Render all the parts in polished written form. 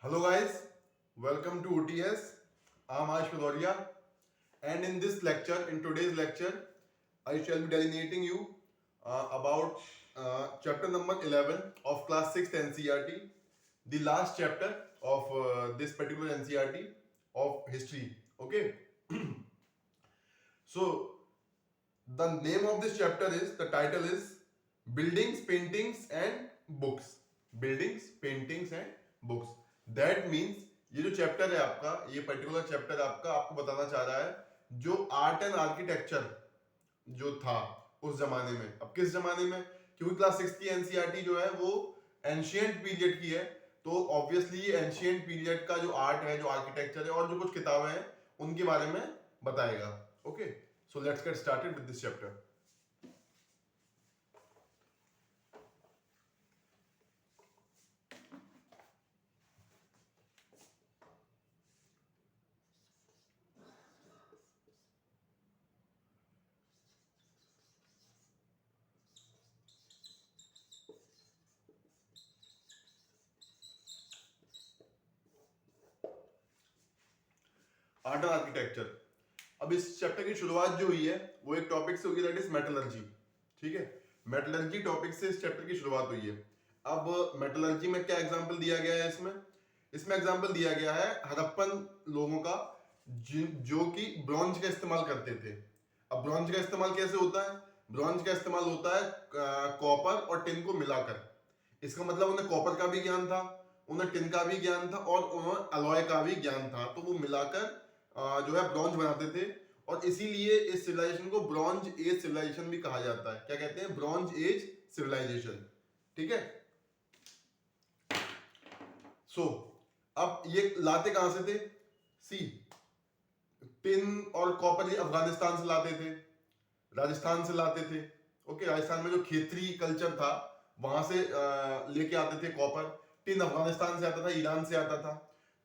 Hello guys, welcome to OTS. I'm Ash Padoria, and in this lecture, in today's lecture, I shall be delineating you about chapter number 11 of class 6th NCERT, the last chapter of this particular NCERT of history. Okay, so the name of this chapter is, the title is Buildings, Paintings and Books. Buildings, Paintings and Books. That means ये जो chapter है आपका, ये particular chapter आपका आपको बताना चाह रहा है जो आर्ट एंड आर्किटेक्चर जो था उस जमाने में। अब किस जमाने में, क्योंकि क्लास 6 की एनसीईआरटी जो है वो एंशियंट पीरियड की है, तो ऑब्वियसली ये एंशियंट पीरियड का जो आर्ट है, जो आर्किटेक्चर है और जो कुछ किताबें हैं उनके बारे में बताएगा। Okay, so let's get started with this chapter. Art and architecture. अब इस चैप्टर की शुरुआत जो हुई है वो एक टॉपिक से हुई, दैट इज मेटलर्जी। ठीक है, मेटलर्जी टॉपिक से इस चैप्टर की शुरुआत हुई है। अब मेटलर्जी में क्या एग्जांपल दिया गया है इसमें एग्जांपल दिया गया है हड़प्पन लोगों का जो कि ब्रॉन्ज का इस्तेमाल करते थे। अब ब्रॉन्ज का इस्तेमाल कैसे होता है? ब्रॉन्ज का इस्तेमाल होता है कॉपर और टिन को मिलाकर। इसका मतलब उन्हें कॉपर का भी ज्ञान था, उन्हें टिन का भी ज्ञान था और उन्हें अलॉय का भी ज्ञान था, तो वो मिलाकर जो है ब्रॉन्ज बनाते थे। और इसीलिए इस सिविलाइजेशन को ब्रॉन्ज एज सिविलाइजेशन भी कहा जाता है। क्या कहते हैं? Bronze age civilisation. ठीक है। सो अब ये लाते कहां से थे? सी, टिन और कॉपर ये अफगानिस्तान से लाते थे, राजस्थान से लाते थे। ओके, राजस्थान में जो खेतरी कल्चर था वहां से लेके आते थे कॉपर। टिन अफगानिस्तान से आता था, ईरान से आता था।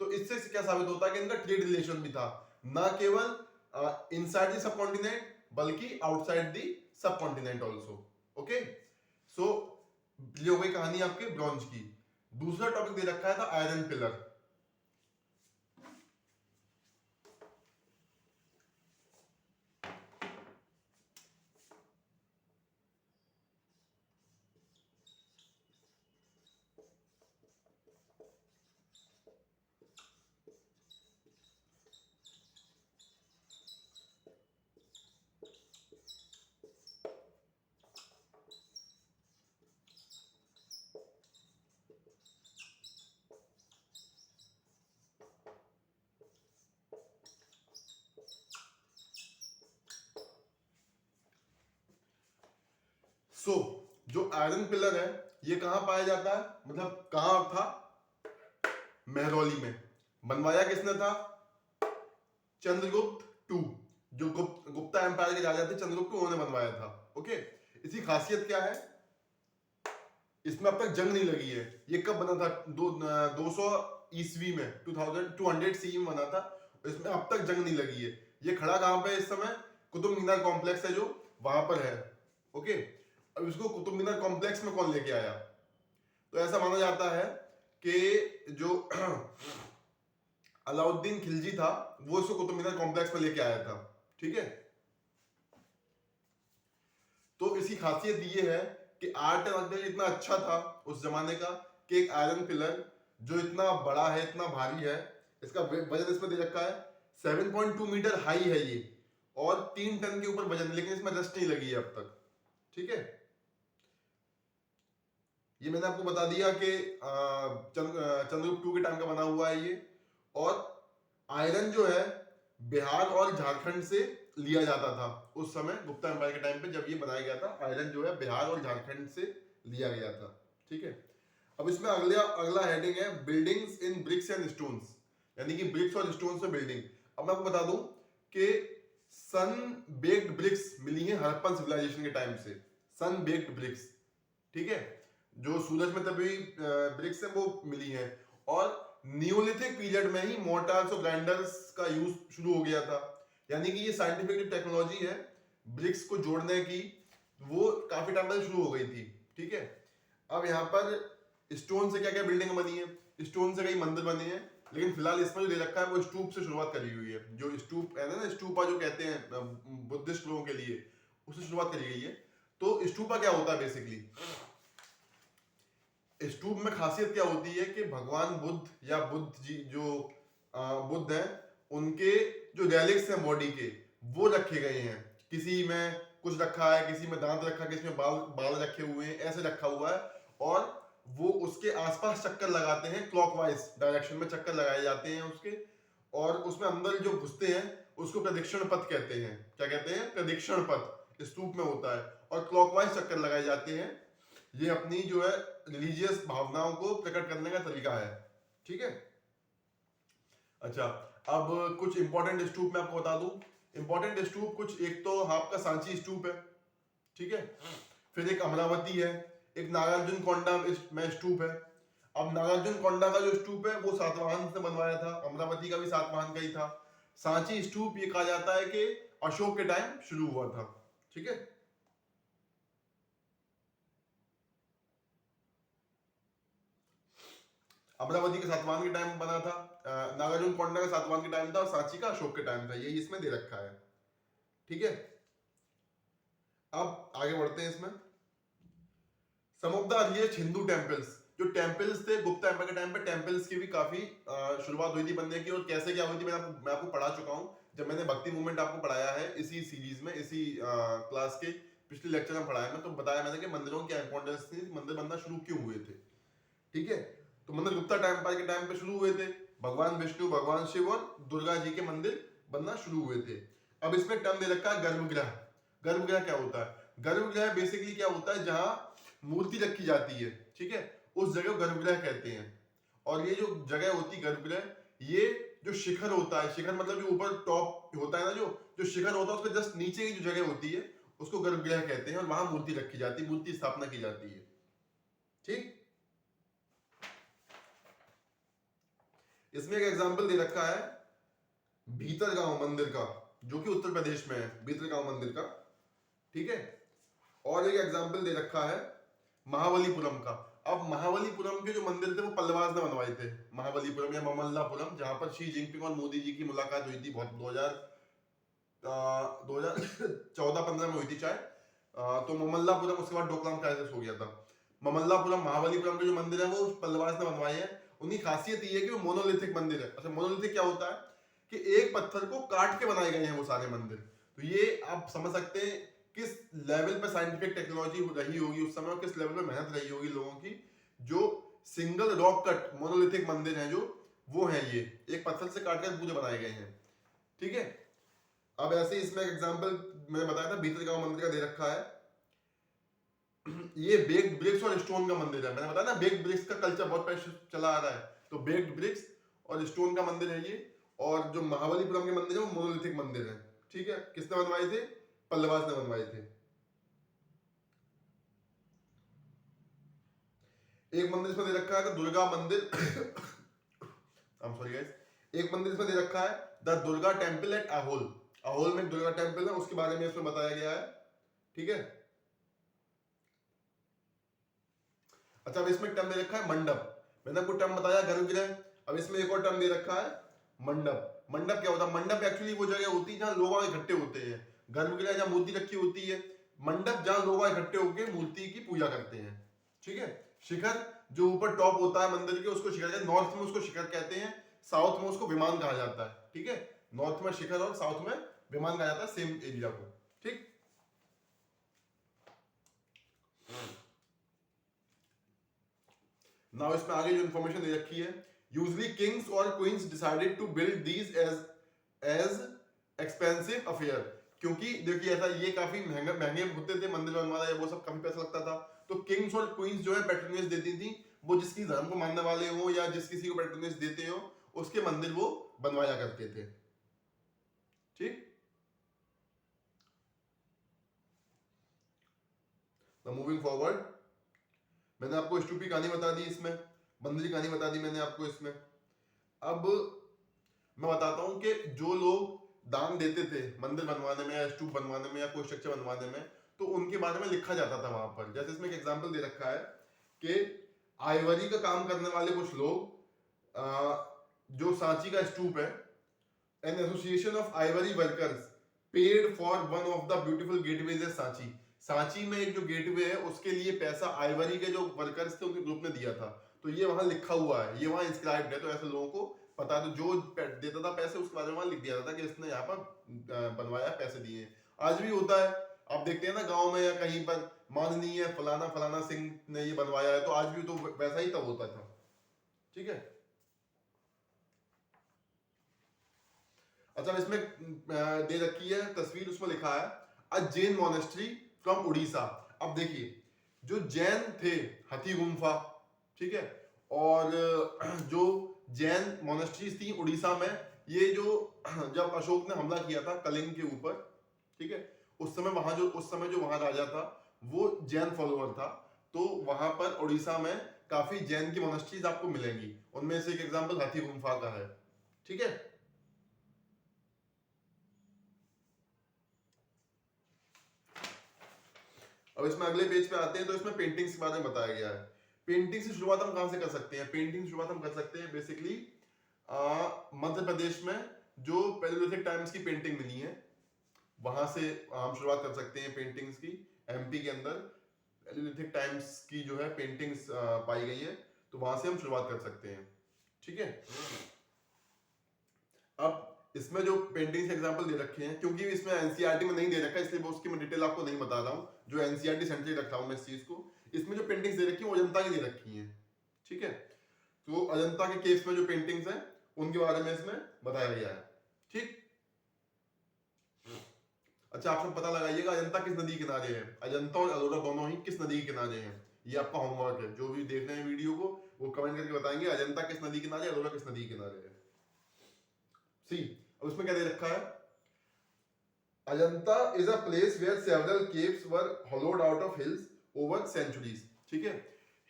तो इससे क्या साबित होता है कि इनका ट्रेड रिलेशन भी था, ना केवल इनसाइड द सब कॉन्टिनेंट बल्कि outside the subcontinent also. Okay, so ये हो गई कहानी आपके ब्रॉन्ज की। दूसरा टॉपिक दे रखा है था आयरन पिलर। सो जो आयरन पिलर है ये कहां पाया जाता है, मतलब कहां था? महरौली में। बनवाया किसने था? चंद्रगुप्त टू, जो गुप्ता एम्पायर के राजा थे चंद्रगुप्त, उन्होंने बनवाया था। ओके, इसकी खासियत क्या है? इसमें अब तक जंग नहीं लगी है। ये कब बना था? 200 ईस्वी में, 2200 सी में बना था। इसमें अब तक जंग नहीं लगी है। ये खड़ा कहां पे इस समय? कुतुब मीनार कॉम्प्लेक्स है जो वहां पर है। ओके, अब इसको कुतुब मीनार कॉम्प्लेक्स में कौन लेके आया? तो ऐसा माना जाता है कि जो अलाउद्दीन खिलजी था वो इसको कुतुब मीनार कॉम्प्लेक्स में लेके आया था। ठीक है, तो इसकी खासियत ये है कि आर्ट एंड आर्किटेक्चर इतना अच्छा था उस जमाने का कि एक आयरन पिलर जो इतना बड़ा है, इतना भारी है, इसका वजन इसमें दे रखा है 7.2 मीटर हाई है ये, और 3 टन के ऊपर वजन, लेकिन इसमें रस्ट नहीं लगी है अब तक। ठीक है, ये मैंने आपको बता दिया कि चंद्रगुप्त टू के टाइम का बना हुआ है ये। और आयरन जो है बिहार और झारखंड से लिया जाता था उस समय, गुप्ता एम्पायर के टाइम पे जब ये बनाया गया था। आयरन जो है बिहार और झारखंड से लिया गया था। ठीक है, अब इसमें अगला हेडिंग है buildings in bricks and stones, यानी कि ब्रिक्स और स्टोन्स में बिल्डिंग। अब मैं आपको बता दूं कि सन बेक्ड ब्रिक्स मिली है हड़प्पन सिविलाइजेशन के टाइम से। सन बेक्ड ब्रिक्स, ठीक है, जो सूरज में तभी ब्रिक्स है वो मिली है। और न्यूलिथिक पीरियड में ही मोर्टार्स और ग्राइंडर्स का यूज शुरू हो गया था, यानी कि ये साइंटिफिक टेक्नोलॉजी है ब्रिक्स को जोड़ने की, वो काफी टाइम पहले शुरू हो गई थी। ठीक है, अब यहाँ पर स्टोन से क्या क्या बिल्डिंग बनी है? स्टोन से कई मंदिर बने हैं, लेकिन फिलहाल इसमें जो दे रखा है वो स्तूप से शुरुआत करी हुई है। जो स्तूप है ना, स्तूपा जो कहते हैं बुद्धिस्ट लोगों के लिए, उससे शुरुआत करी गई है। तो स्तूपा क्या होता है बेसिकली, स्तूप में खासियत क्या होती है कि भगवान बुद्ध या बुद्ध जी जो बुद्ध हैं, उनके जो रेलिक्स हैं बॉडी के, वो रखे गए हैं। किसी में कुछ रखा है, किसी में दांत रखा है, किसी में बाल बाल रखे हुए हैं, ऐसे रखा हुआ है। और वो उसके आसपास चक्कर लगाते हैं, क्लॉकवाइज डायरेक्शन में चक्कर लगाए जाते हैं उसके, और उसमें अंदर जो घुसते हैं उसको प्रदक्षिण पथ कहते हैं। क्या कहते हैं? प्रदक्षिण पथ स्तूप में होता है, और क्लॉकवाइज चक्कर लगाए जाते हैं। ये अपनी जो है रिलीजियस भावनाओं को प्रकट करने का तरीका है। ठीक है, अच्छा, अब कुछ इंपॉर्टेंट स्तूप मैं आपको बता दूं। इंपॉर्टेंट स्तूप कुछ, एक तो आपका सांची स्तूप है, ठीक है, फिर एक अमरावती है, एक नागार्जुन कोंडा में स्तूप है। अब नागार्जुन कोंडा का जो स्तूप है वो सातवाहन से बनवाया था, अमरावती का भी सातवाहन का ही था। सांची स्तूप ये कहा जाता है कि अशोक के टाइम शुरू हुआ था। ठीक है, अमरावती के सातवाहन के टाइम बना था, नागार्जुन कोंडा का सातवाहन के टाइम था, और सांची का अशोक के टाइम था। यही इसमें दे रखा है। ठीक है, अब आगे बढ़ते हैं इसमें। Some of the earliest Hindu temples, जो टेम्पल्स थे गुप्ता एम्पायर के टाइम पे, टेम्पल्स की भी काफी शुरुआत हुई थी बनने की। और कैसे क्या हुई थी मैं आपको पढ़ा चुका हूँ, जब मैंने भक्ति मूवमेंट आपको पढ़ाया है इसी सीरीज में, इसी क्लास के पिछले लेक्चर में पढ़ाया मैं, तो बताया मैंने कि मंदिरों की इंपॉर्टेंस थी, मंदिर बनना शुरू क्यों हुए थे। ठीक है, तो मंदिर गुप्ता एम्पायर के टाइम पे शुरू हुए थे। भगवान विष्णु, भगवान शिव और दुर्गा जी के मंदिर बनना शुरू हुए थे। अब इसमें टर्म दे रखा है गर्भगृह। गर्भगृह क्या होता है? गर्भगृह बेसिकली क्या होता है, जहां मूर्ति रखी जाती है, ठीक है, उस जगह गर्भगृह कहते हैं। और ये जो जगह होती है गर्भगृह, ये जो शिखर होता है, शिखर मतलब जो ऊपर टॉप होता है ना, जो शिखर होता है उसके जस्ट नीचे की जो जगह होती है उसको गर्भगृह कहते हैं, और वहां मूर्ति रखी जाती है, मूर्ति स्थापना की जाती है। ठीक, इसमें एक एग्जाम्पल दे रखा है भीतरगांव मंदिर का, जो कि उत्तर प्रदेश में है, भीतरगांव मंदिर का। ठीक है, और एक एग्जाम्पल दे रखा है महाबलीपुरम का। अब महाबलीपुरम के जो मंदिर थे वो पल्लवास ने बनवाए थे, महाबलीपुरम या ममल्लापुरम, जहां पर शी जिनपिंग और मोदी जी की मुलाकात हुई थी बहुत 2014-15 में हुई थी शायद। तो ममल्लापुरम, उसके बाद डोकलाम क्राइसिस हो गया था। ममल्लापुरम, महाबलीपुरम के जो मंदिर है वो पल्लवास ने बनवाए हैं। उनकी खासियत ये है कि वो मोनोलिथिक मंदिर है। अच्छा, मोनोलिथिक क्या होता है कि एक पत्थर को काट के बनाए गए हैं वो सारे मंदिर। तो ये आप समझ सकते हैं किस लेवल पे साइंटिफिक टेक्नोलॉजी रही होगी उस समय, और किस लेवल पे मेहनत रही होगी लोगों की। जो सिंगल रॉक कट मोनोलिथिक मंदिर हैं जो, वो हैं ये एक पत्थर से काटकर पूरे बनाए गए हैं। ठीक है, अब ऐसे इसमें एक एग्जांपल मैंने बताया था भीतरगांव मंदिर का दे रखा है। ये बेक्ड ब्रिक्स और स्टोन का मंदिर है। मैंने बताया ना बेक्ड ब्रिक्स का कल्चर बहुत पहले चला आ रहा है, तो बेक्ड ब्रिक्स और स्टोन का मंदिर है ये। और जो महाबलीपुरम के मंदिर है वो मोनोलिथिक मंदिर है। ठीक है, किसने बनवाए थे? पल्लवास ने बनवाए थे। एक मंदिर इसमें दे रखा है दुर्गा मंदिर I'm sorry guys, एक मंदिर इसमें दे रखा है द दुर्गा टेम्पल एट अहोल। अहोल में दुर्गा टेम्पल है, उसके बारे में इसमें बताया गया है। ठीक है, अच्छा, अब इसमें टर्म दे रखा है मंडप। मैंने आपको टर्म बताया गर्भगृह, अब इसमें एक और टर्म दे रखा है मंडप। मंडप क्या होता है? मंडप एक्चुअली वो जगह होती है जहां लोग इकट्ठे होते हैं। गर्भगृह जहां मूर्ति रखी होती है, मंडप जहां लोग इकट्ठे होकर मूर्ति की पूजा करते हैं। ठीक है, शिखर जो ऊपर टॉप होता है मंदिर के उसको शिखर कहते हैं। नॉर्थ में उसको शिखर कहते हैं, साउथ में उसको विमान कहा जाता है। ठीक है, नॉर्थ में शिखर और साउथ में विमान कहा जाता है सेम एरिया को। ठीक, नाउ इसमें आगे जो इंफॉर्मेशन दे रखी है, यूजली किंग्स और queens decided to build these as expensive affair. क्योंकि देखिए ऐसा, ये काफी महंगे महंगे होते थे मंदिर बनवाना, या वो सब काफी पैसा लगता था। तो किंग्स और क्वींस जो है पैट्रोनेज देती थी, वो जिसकी धर्म को मानने वाले हो या जिस किसी को पैट्रोनेज देते हो उसके मंदिर वो बनवाया करते थे। ठीक, मूविंग फॉरवर्ड, मैंने आपको स्तूप की कहानी बता दी, इसमें मंदिर की कहानी बता दी मैंने आपको इसमें। अब मैं बताता हूं कि जो लोग दान देते थे मंदिर बनवाने में या स्तूप बनवाने में या कोई स्ट्रक्चर बनवाने में, तो उनके बारे में लिखा जाता था वहां पर। जैसे इसमें एक एग्जांपल दे रखा है कि आइवरी का काम करने वाले कुछ लोग जो सांची का स्तूप है, an association of Ivory workers paid for one of the beautiful gateways है सांची। सांची में एक जो गेटवे है उसके लिए पैसा आइवरी के जो वर्कर्स थे उनके ग्रुप ने दिया था। तो ये वहां लिखा हुआ है, ये वहां इंस्क्राइब्ड है, तो ऐसे लोगों को पता, तो जो देता था पैसे उसके बारे में वहां लिख दिया था कि इसने यहाँ पर बनवाया, पैसे दिए। आज भी होता है, आप देखते हैं ना गांव में या कहीं पर, माननीय फलाना फलाना सिंह ने ये बनवाया है, तो आज भी तो वैसा ही तब होता था। ठीक है। अच्छा, इसमें दे रखी है तस्वीर, उसमें लिखा है अ जैन मोनेस्ट्री फ्रॉम उड़ीसा। अब देखिए, जो जैन थे, हाथी गुम्फा, ठीक है, और जो जैन मोनेस्ट्रीज थी उड़ीसा में, ये जो जब अशोक ने हमला किया था कलिंग के ऊपर, ठीक है, उस समय जो वहां राजा था वो जैन फॉलोअर था। तो वहां पर उड़ीसा में काफी जैन की मोनेस्ट्रीज आपको मिलेंगी, उनमें से एक एग्जांपल हाथी गुम्फा का है। ठीक है। अब इसमें अगले पेज पे आते हैं, तो इसमें पेंटिंग्स के बारे में बताया गया है। पेंटिंग से शुरुआत हम कहां से कर सकते हैं? पेंटिंग की शुरुआत हम कर सकते हैं बेसिकली मध्य प्रदेश में जो पैलियोलिथिक टाइम्स की पेंटिंग मिली है, वहां से हम शुरुआत कर सकते हैं पेंटिंग्स की। एमपी के अंदर पैलियोलिथिक टाइम्स की जो है पेंटिंग्स पाई गई है, तो वहां से हम शुरुआत कर सकते हैं। ठीक है। अब इसमें जो पेंटिंग्स एग्जांपल दे रखे हैं, क्योंकि इसमें एनसीईआरटी में नहीं दे रखा है, इसलिए उसकी मैं डिटेल आपको नहीं बता रहा हूँ, जो एनसीईआरटी सेंट्रली रखा हूँ मैं इस चीज को। इसमें जो पेंटिंग्स दे रखी है वो अजंता की दे रखी है। ठीक है। तो अजंता के केस में जो पेंटिंग्स हैं उनके बारे में इसमें बताया गया है। ठीक। अच्छा, आप सब पता लगाइएगा अजंता किस नदी के किनारे है। अजंता और अलोरा दोनों ही किस नदी के किनारे हैं, ये आपका होमवर्क है। जो भी देख रहे हैं वीडियो को वो कमेंट करके बताएंगे अजंता किस नदी के किनारे, अलोरा किस नदी के किनारे है। सी, अब उसमें क्या दे रखा है? Ajanta is a place where several caves were hollowed out of hills over centuries. ठीक है।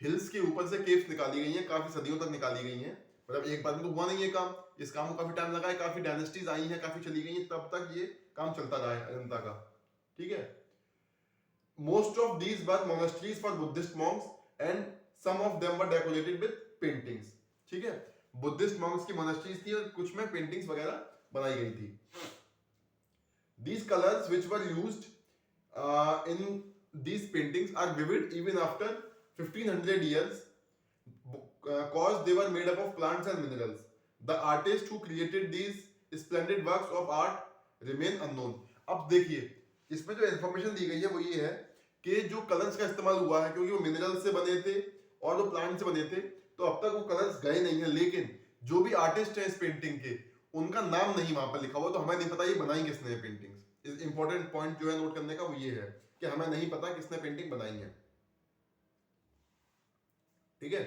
हिल्स के ऊपर से केव्स निकाली गई हैं, काफी सदियों तक निकाली गई हैं, मतलब एक बार में तो हुआ नहीं है काम, इस काम को काफी टाइम लगा है, काफी डायनेस्टीज आई हैं, काफी चली गई हैं, तब तक ये काम चलता रहा है अजंता का। ठीक है। Most of these were monasteries for Buddhist monks and some of them were decorated with paintings. ठीक है। बुद्धिस्ट मॉन्क्स की मोनेस्ट्रीज थी और कुछ में पेंटिंग्स वगैरह बनाई गई थी। These colors which were used in these paintings are vivid even after 1500 years cause they were made up of plants and minerals. The artists who created these splendid works of art remain unknown. अब देखिए, इसमें जो information दी गई है वो ये है कि जो कलर्स का इस्तेमाल हुआ है, क्योंकि वो मिनरल्स से बने थे और वो प्लांट से बने थे, तो अब तक वो कलर्स गए नहीं है। लेकिन जो भी आर्टिस्ट हैं इस पेंटिंग के, उनका नाम नहीं वहां पर लिखा हुआ, तो हमें नहीं पता ये बनाई किसने है पेंटिंग्स। इंपॉर्टेंट पॉइंट जो है नोट करने का वो ये है कि हमें नहीं पता किसने पेंटिंग बनाई है। ठीक है।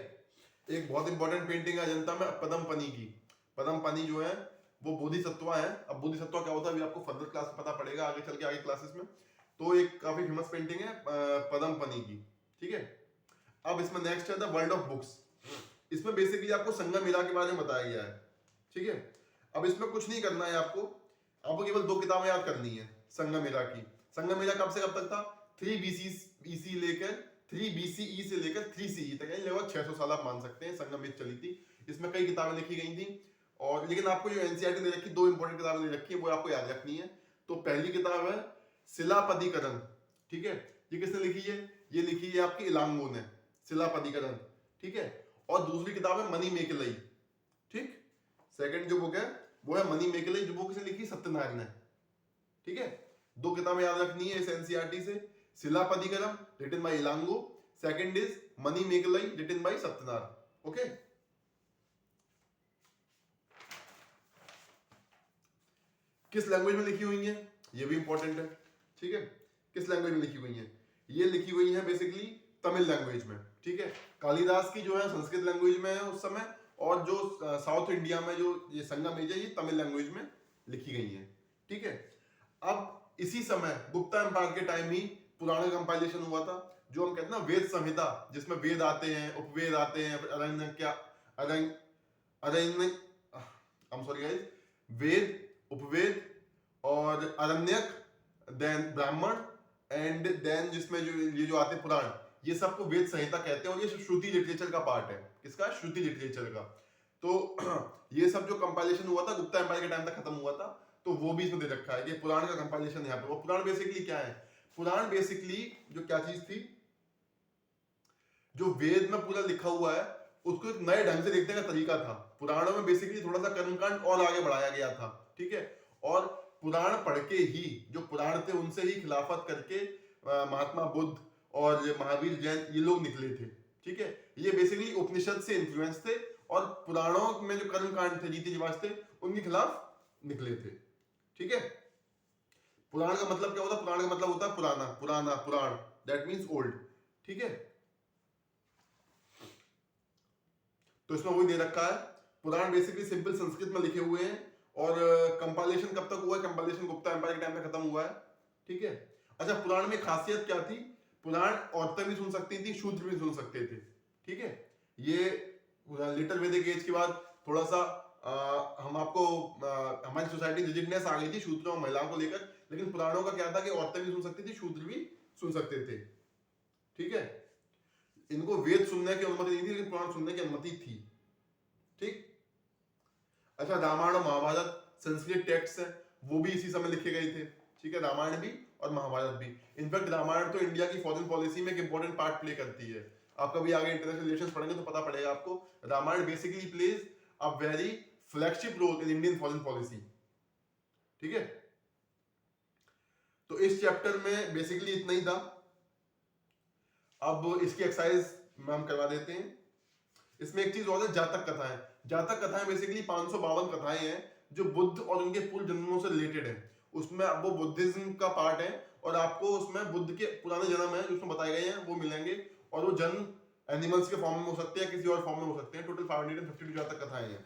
एक बहुत इंपॉर्टेंट पेंटिंग है अजंता में पदमपनी की। पदमपनी जो है वो बोधिसत्वा है। अब बोधिसत्वा क्या होता है अभी आपको फर्दर क्लास में पता पड़ेगा, आगे चल के आगे क्लासेस में। तो एक काफी फेमस पेंटिंग है पदमपनी की। ठीक है। अब इसमें नेक्स्ट है द वर्ल्ड ऑफ बुक्स। इसमें बेसिकली आपको संगमेरा के बारे में बताया गया है। ठीक है। अब इसमें कुछ नहीं करना है आपको केवल 2 किताबें याद करनी है संगमेरा की। संगमेरा कब से कब तक था? 3 BC लेकर 3 BCE से लेकर 3 CE तक, यानी लगभग 600 साल आप मान सकते हैं संगमेर चली थी। इसमें कई किताबें लिखी गई थी, और लेकिन आपको जो एनसीईआरटी ने रखी, 2 इंपॉर्टेंट किताबें ने रखी है, वो आपको याद रखनी है। तो पहली किताब है शिलापदिकरण। ठीक है। ये किसने लिखी है? ये लिखी है आपकी इलांगो ने, शिलापदिकरण। ठीक है। और दूसरी किताब है मनी मेकलई। ठीक। सेकंड जो बुक है वो है मनी मेकलई, जो बुक से लिखी सत्यनारायण ने। ठीक है। 2 किताबें याद रखनी है इस एनसीईआरटी से। Silappatikaram written by Ilango, second is Manimekalai written by Satyanarayan. Okay. किस लैंग्वेज में लिखी हुई है ये भी इंपॉर्टेंट है। ठीक है। किस लैंग्वेज में लिखी हुई है? ये लिखी हुई है बेसिकली तमिल लैंग्वेज में। ठीक है। कालिदास की जो है संस्कृत लैंग्वेज में है उस समय, और जो साउथ इंडिया में जो ये संगम है ये तमिल लैंग्वेज में लिखी गई है। ठीक है। अब इसी समय गुप्ता एम्पायर के टाइम ही पुराना कंपाइलेशन हुआ था, जो हम कहते हैं ना वेद संहिता, जिसमें वेद आते हैं, उपवेद आते हैं, वेद, उपवेद और अरण्यक, देन ब्राह्मण, एंड देन जिसमें जो ये जो आते पुराण, ये सबको वेद संहिता कहते हैं। और ये श्रुति लिटरेचर का पार्ट है। किसका? श्रुति लिटरेचर का। तो ये सब जो कंपाइलेशन हुआ था गुप्ता एम्पायर के टाइम तक खत्म हुआ था, तो वो भी इसमें दे रखा है कि पुराण का कंपाइलेशन यहाँ पे। वो पुराण बेसिकली क्या है? पुराण बेसिकली जो क्या चीज थी, जो वेद में पूरा लिखा हुआ है उसको एक नए ढंग से देखने का तरीका था। पुराणों में बेसिकली थोड़ा सा कर्मकांड और आगे बढ़ाया गया था, ठीक है। और पुराण पढ़ के ही, जो पुराण थे उनसे ही खिलाफत करके महात्मा बुद्ध और महावीर जैन ये लोग निकले थे, ठीक है। ये बेसिकली उपनिषद से इन्फ्लुएंस थे और पुराणों में जो कर्मकांड थे, रीति रिवाज थे, उनके खिलाफ निकले थे, ठीक है। पुराण का मतलब क्या होता है? पुराण का मतलब होता है पुराना, पुराना, पुराण, दैट मीन्स ओल्ड, ठीक है। तो इसमें वही दे रखा है। पुराण बेसिकली सिंपल संस्कृत में लिखे हुए हैं और कंपाइलेशन कब तक हुआ है? कंपाइलेशन गुप्ता एम्पायर के टाइम में खत्म हुआ है, ठीक है। अच्छा, पुराण में खासियत क्या थी? पुराण औरतें भी सुन सकती थी, शूद्र भी सुन सकते थे, ठीक है। ये लिटिल वैदिक एज के बाद थोड़ा सा हम आपको हमारी सोसाइटी रिजिडनेस आ गई थी शूद्रों और महिलाओं को लेकर, लेकिन पुराणों का क्या था कि औरतें भी सुन सकती थी, शूद्र भी सुन सकते थे, ठीक है। इनको वेद सुनने की अनुमति नहीं थी, लेकिन पुराण सुनने की अनुमति थी, ठीक। अच्छा, रामायण और महाभारत संस्कृत टेक्स्ट है, वो भी इसी समय लिखे गए थे, ठीक है। रामायण भी और महाभारत भी। इनफैक्ट रामायण तो इंडिया की फॉरेन पॉलिसी में एक इंपॉर्टेंट पार्ट प्ले करती है। आप कभी आगे इंटरनेशनल रिलेशंस पढ़ेंगे तो पता पड़ेगा आपको। Ramayana basically plays a very flagship role in Indian foreign policy, ठीक है। तो इस चैप्टर में बेसिकली इतना ही था। अब इसकी एक्सरसाइज में हम करवा देते हैं। इसमें एक चीज और है, जातक कथाएं। जातक कथाएं बेसिकली 552 कथाएं हैं जो बुद्ध और उनके पूर्व जन्मों से रिलेटेड है। उसमें अब वो बुद्धिज्म का पार्ट है और आपको उसमें बुद्ध के पुराने जन्म है जो उसमें बताए गए हैं वो मिलेंगे, और वो जन्म एनिमल्स के फॉर्म में हो सकते हैं, किसी और फॉर्म में हो सकते हैं। टोटल 552 जातक कथाएं हैं,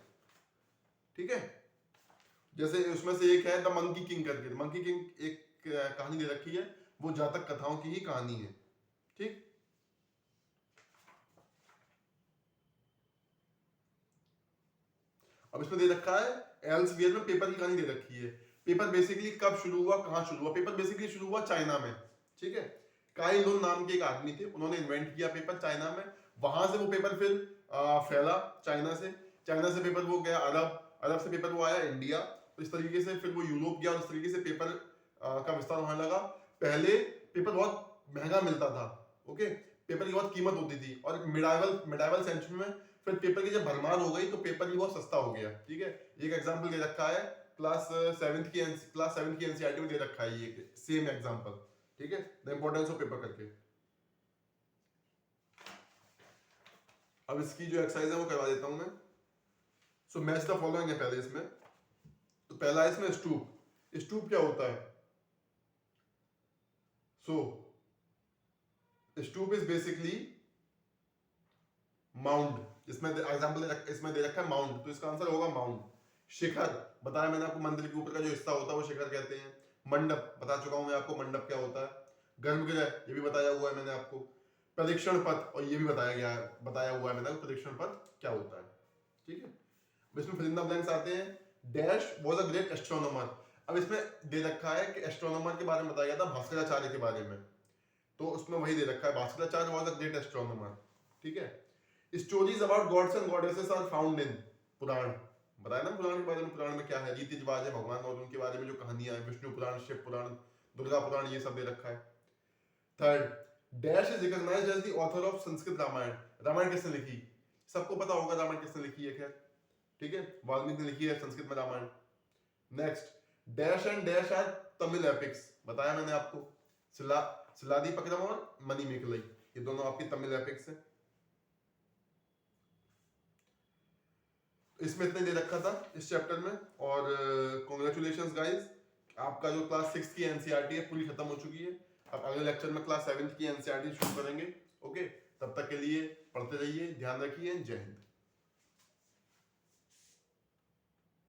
ठीक है। जैसे उसमें से एक है द मंकी किंग करके। मंकी किंग एक कहानी दे रखी है, वो जातक कथाओं की ही कहानी है, ठीक। अब इसमें दे रखा है एल्सवियर में पेपर की कहानी दे रखी है। पेपर बेसिकली कब शुरू हुआ, कहां शुरू हुआ? पेपर बेसिकली शुरू हुआ चाइना में, ठीक है। काई लुन नाम के एक आदमी थे, उन्होंने इन्वेंट किया पेपर चाइना में। वहां से वो पेपर फिर फैला चाइना से पेपर वो गया अरब, अरब से पेपर वो आया इंडिया, तो इस तरीके से फिर वो यूरोप गया और इस तरीके से पेपर का विस्तार होने लगा। पहले पेपर बहुत महंगा मिलता था, ओके, पेपर की बहुत कीमत होती थी, और मिडाइवल सेंचुरी में फिर पेपर की जब भरमार हो गई तो पेपर भी बहुत सस्ता हो गया, ठीक है। एक एग्जांपल दे रखा है क्लास 7 की एनसीईआरटी में दे रखा है ये सेम एग्जांपल, ठीक है, द इंपॉर्टेंस ऑफ पेपर करके। अब इसकी जो एक्सरसाइज है वो करवा देता हूं मैं। सो मैच द फॉलोइंग है पहले इसमें। तो पहला है इसमें स्टूप। स्टूप क्या होता है? सो स्टूप इज बेसिकली माउंड। इसमें एग्जांपल इसमें दे रखा है माउंट, तो इसका आंसर होगा माउंट। शिखर बताया मैंने आपको, मंदिर के ऊपर का जो हिस्सा होता है वो शिखर कहते हैं। मंडप बता चुका हूं मैं आपको, मंडप क्या होता है। गर्भगृह ये भी बताया हुआ है मैंने आपको। प्रदक्षिण पथ, और ये भी बताया हुआ है मैंने आपको प्रदक्षिण पथ क्या होता है, ठीक है। अब इसमें फिल इन द ब्लैंक्स आते हैं। Dash was a great astronomer. अब इसमें दे रखा है कि एस्ट्रोनॉमर के बारे में बताया गया था भास्कराचार्य के बारे में, तो उसमें वही दे रखा है Bhaskaracharya was a great astronomer, ठीक है। Stories about gods and goddesses are found in Purana. बताया ना पुराण के बारे में, पुराण में क्या है, रीति रिवाज है, भगवान और उनके बारे में जो कहानियां हैं, विष्णु पुराण, शिव पुराण, दुर्गा पुराण, ये सब दे रखा है। Third, dash is recognised as the author of Sanskrit Ramayana. Ramayana किसने लिखी? सबको पता होगा रामायण किसने लिखी है, खैर, ठीक है, वाल्मीकि ने लिखी है संस्कृत में Ramayana. Next, dash and dash are Tamil epics. बताया मैंने आपको, शिलादिपर्णम और मणिमेखलाई, ये दोनों आपकी तमिल एपिक्स है। इसमें इतने दे रखा था इस चैप्टर में, और कॉन्ग्रेचुलेशंस गाइस, आपका जो क्लास 6 की एनसीईआरटी है पूरी खत्म हो चुकी है। अब अगले लेक्चर में क्लास 7 की एनसीईआरटी शुरू करेंगे, ओके। तब तक के लिए पढ़ते रहिए, ध्यान रखिए, जय हिंद।